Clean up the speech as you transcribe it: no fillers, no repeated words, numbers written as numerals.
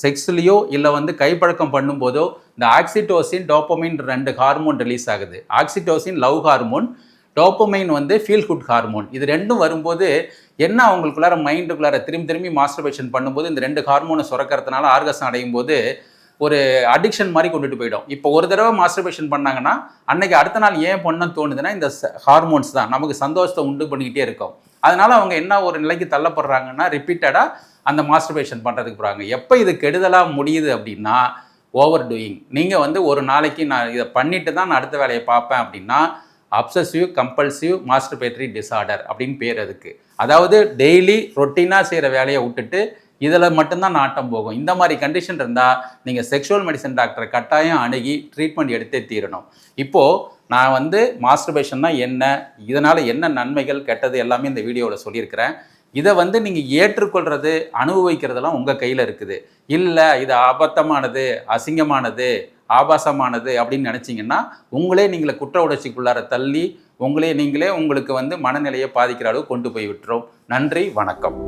செக்ஸ்லேயோ இல்லை வந்து கைப்பழக்கம் பண்ணும்போதோ இந்த ஆக்சிடோசின் டோப்பமைன் 2 ஹார்மோன் ரிலீஸ் ஆகுது. ஆக்சிடோசின் லவ் ஹார்மோன், டோப்பமைன் வந்து ஃபீல் குட் ஹார்மோன். இது ரெண்டும் வரும்போது என்ன அவங்களுக்குள்ளார மைண்டுக்குள்ளார திரும்பி திரும்பி மாஸ்டர்பேஷன் பண்ணும்போது இந்த 2 ஹார்மோனை சுரக்கிறதுனால ஆர்கசம் அடையும் போது ஒரு அடிக்ஷன் மாதிரி கொண்டுட்டு போயிடும். இப்போ ஒரு தடவை மாஸ்டர்பேஷன் பண்ணாங்கன்னா அன்னைக்கு அடுத்த நாள் ஏன் பண்ணணும்னு தோணுதுன்னா இந்த ஹார்மோன்ஸ் தான் நமக்கு சந்தோஷத்தை உண்டு பண்ணிக்கிட்டே இருக்கும். அதனால அவங்க என்ன ஒரு நிலைக்கு தள்ளப்படுறாங்கன்னா ரிப்பீட்டடாக அந்த மாஸ்டர்பேஷன் பண்ணுறதுக்கு போகிறாங்க. எப்போ இது கெடுதலாக முடியுது அப்படின்னா ஓவர் டூயிங். நீங்கள் வந்து ஒரு நாளைக்கு நான் இதை பண்ணிட்டு தான் நான் அடுத்த வேலையை பார்ப்பேன் அப்படின்னா அப்சசிவ் கம்பல்சிவ் மாஸ்டர்பேட்டரி டிஸார்டர் அப்படின்னு பேர் அதுக்கு. அதாவது டெய்லி ரொட்டீனாக செய்கிற வேலையை விட்டுட்டு இதில் மட்டும்தான் நாட்டம் போகும். இந்த மாதிரி கண்டிஷன் இருந்தால் நீங்கள் செக்ஷுவல் மெடிசன் டாக்டரை கட்டாயம் அணுகி ட்ரீட்மெண்ட் எடுத்தே தீரணும். இப்போது நான் வந்து மாஸ்டர்பேஷன்னா என்ன, இதனால் என்ன நன்மைகள் கெட்டது எல்லாமே இந்த வீடியோவில் சொல்லியிருக்கிறேன். இதை வந்து நீங்கள் ஏற்றுக்கொள்கிறது அனுபவிக்கிறதெல்லாம் உங்கள் கையில் இருக்குது. இல்லை இது அபத்தமானது, அசிங்கமானது, ஆபாசமானது அப்படின்னு நினச்சிங்கன்னா நீங்களே குற்ற உணர்ச்சிக்குள்ளார தள்ளி நீங்களே உங்களுக்கு வந்து மனநிலையை பாதிக்கிற அளவு கொண்டு போய் விட்டுரும். நன்றி, வணக்கம்.